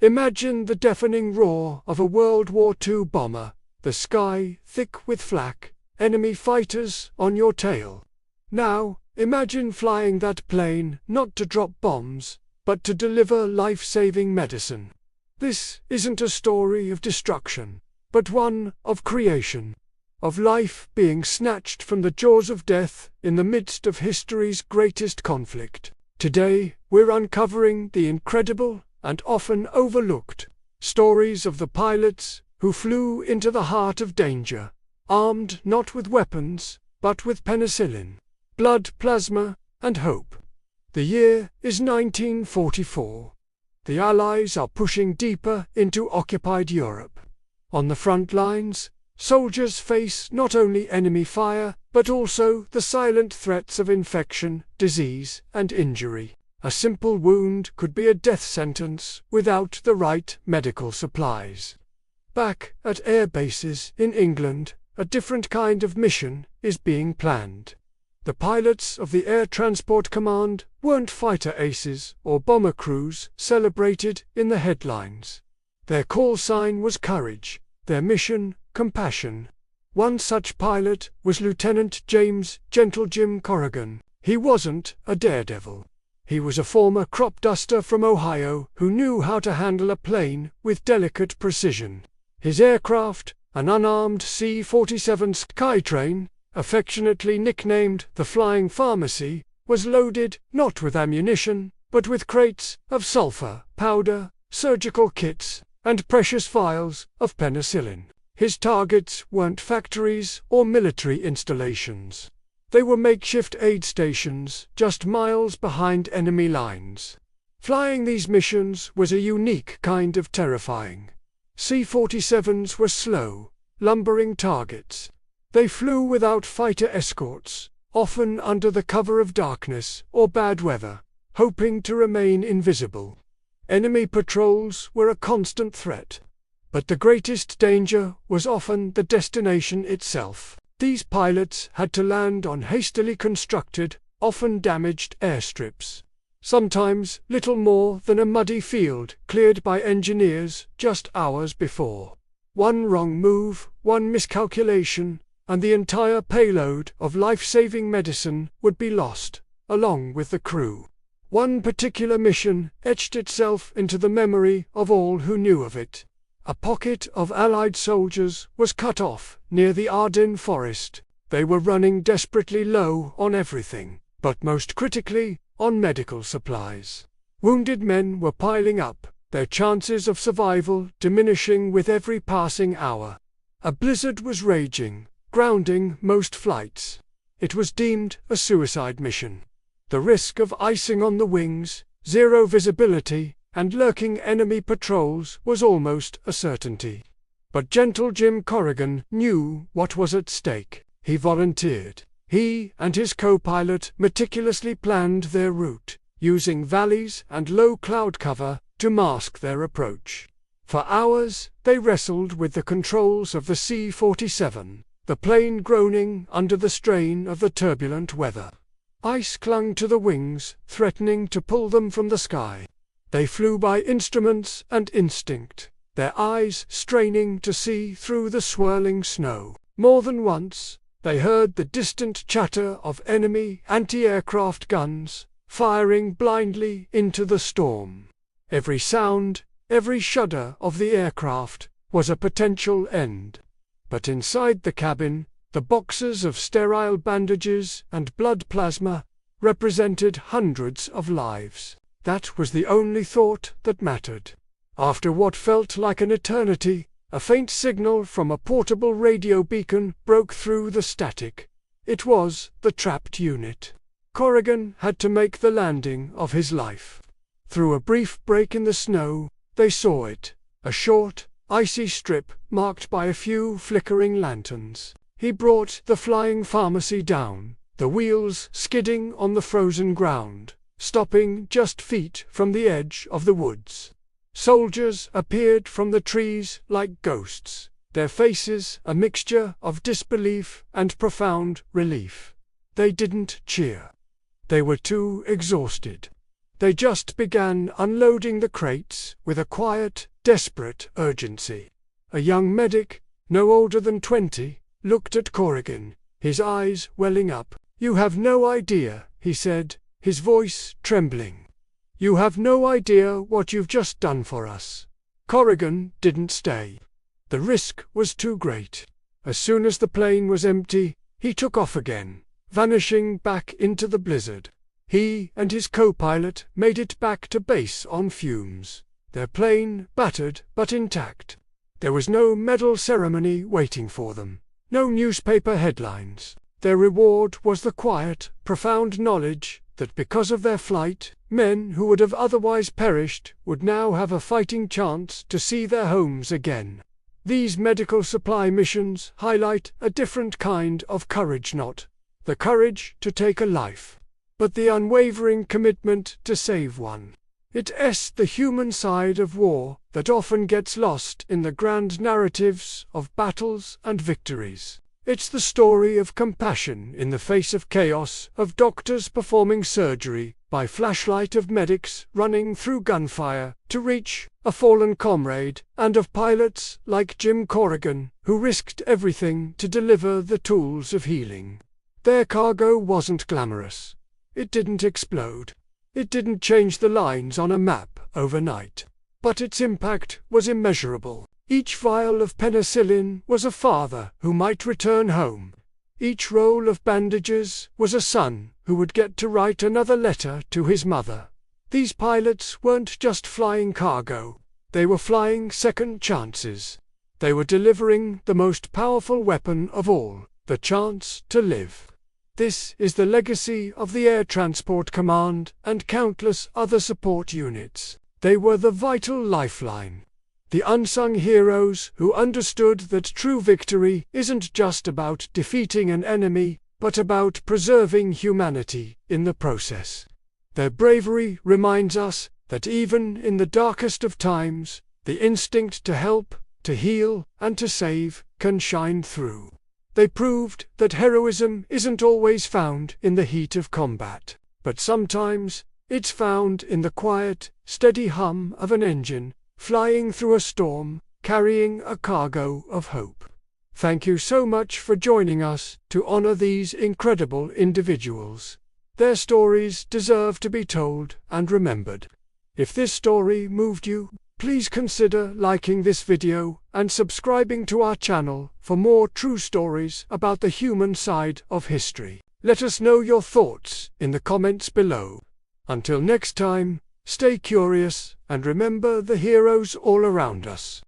Imagine the deafening roar of a World War II bomber, the sky thick with flak, enemy fighters on your tail. Now, imagine flying that plane not to drop bombs, but to deliver life-saving medicine. This isn't a story of destruction, but one of creation, of life being snatched from the jaws of death in the midst of history's greatest conflict. Today, we're uncovering the incredible and often overlooked stories of the pilots who flew into the heart of danger, armed not with weapons, but with penicillin, blood plasma, and hope. The year is 1944. The Allies are pushing deeper into occupied Europe. On the front lines, soldiers face not only enemy fire, but also the silent threats of infection, disease, and injury. A simple wound could be a death sentence without the right medical supplies. Back at air bases in England, a different kind of mission is being planned. The pilots of the Air Transport Command weren't fighter aces or bomber crews celebrated in the headlines. Their call sign was courage, their mission, compassion. One such pilot was Lieutenant James "Gentle Jim" Corrigan. He wasn't a daredevil. He was a former crop duster from Ohio who knew how to handle a plane with delicate precision. His aircraft, an unarmed C-47 Skytrain, affectionately nicknamed the Flying Pharmacy, was loaded not with ammunition, but with crates of sulfur powder, surgical kits, and precious vials of penicillin. His targets weren't factories or military installations. They were makeshift aid stations just miles behind enemy lines. Flying these missions was a unique kind of terrifying. C-47s were slow, lumbering targets. They flew without fighter escorts, often under the cover of darkness or bad weather, hoping to remain invisible. Enemy patrols were a constant threat. But the greatest danger was often the destination itself. These pilots had to land on hastily constructed, often damaged airstrips. Sometimes little more than a muddy field cleared by engineers just hours before. One wrong move, one miscalculation, and the entire payload of life-saving medicine would be lost, along with the crew. One particular mission etched itself into the memory of all who knew of it. A pocket of Allied soldiers was cut off near the Ardennes forest. They were running desperately low on everything, but most critically, on medical supplies. Wounded men were piling up, their chances of survival diminishing with every passing hour. A blizzard was raging, grounding most flights. It was deemed a suicide mission. The risk of icing on the wings, zero visibility, and lurking enemy patrols was almost a certainty. But Gentle Jim Corrigan knew what was at stake. He volunteered. He and his co-pilot meticulously planned their route, using valleys and low cloud cover to mask their approach. For hours, they wrestled with the controls of the C-47, the plane groaning under the strain of the turbulent weather. Ice clung to the wings, threatening to pull them from the sky. They flew by instruments and instinct, their eyes straining to see through the swirling snow. More than once, they heard the distant chatter of enemy anti-aircraft guns, firing blindly into the storm. Every sound, every shudder of the aircraft was a potential end. But inside the cabin, the boxes of sterile bandages and blood plasma represented hundreds of lives. That was the only thought that mattered. After what felt like an eternity, a faint signal from a portable radio beacon broke through the static. It was the trapped unit. Corrigan had to make the landing of his life. Through a brief break in the snow, they saw it, a short, icy strip marked by a few flickering lanterns. He brought the Flying Pharmacy down, the wheels skidding on the frozen ground, stopping just feet from the edge of the woods. Soldiers appeared from the trees like ghosts, their faces a mixture of disbelief and profound relief. They didn't cheer. They were too exhausted. They just began unloading the crates with a quiet, desperate urgency. A young medic, no older than 20, looked at Corrigan, his eyes welling up. "You have no idea," he said, his voice trembling. "You have no idea what you've just done for us." Corrigan didn't stay. The risk was too great. As soon as the plane was empty, he took off again, vanishing back into the blizzard. He and his co-pilot made it back to base on fumes, their plane battered but intact. There was no medal ceremony waiting for them, no newspaper headlines. Their reward was the quiet, profound knowledge that because of their flight, men who would have otherwise perished would now have a fighting chance to see their homes again. These medical supply missions highlight a different kind of courage, not the courage to take a life, but the unwavering commitment to save one. It's the human side of war that often gets lost in the grand narratives of battles and victories. It's the story of compassion in the face of chaos, of doctors performing surgery by flashlight, of medics running through gunfire to reach a fallen comrade, and of pilots like Jim Corrigan who risked everything to deliver the tools of healing. Their cargo wasn't glamorous. It didn't explode. It didn't change the lines on a map overnight. But its impact was immeasurable. Each vial of penicillin was a father who might return home. Each roll of bandages was a son who would get to write another letter to his mother. These pilots weren't just flying cargo. They were flying second chances. They were delivering the most powerful weapon of all, the chance to live. This is the legacy of the Air Transport Command and countless other support units. They were the vital lifeline. The unsung heroes who understood that true victory isn't just about defeating an enemy, but about preserving humanity in the process. Their bravery reminds us that even in the darkest of times, the instinct to help, to heal, and to save can shine through. They proved that heroism isn't always found in the heat of combat, but sometimes it's found in the quiet, steady hum of an engine, flying through a storm, carrying a cargo of hope. Thank you so much for joining us to honor these incredible individuals. Their stories deserve to be told and remembered. If this story moved you, please consider liking this video and subscribing to our channel for more true stories about the human side of history. Let us know your thoughts in the comments below. Until next time, stay curious and remember the heroes all around us.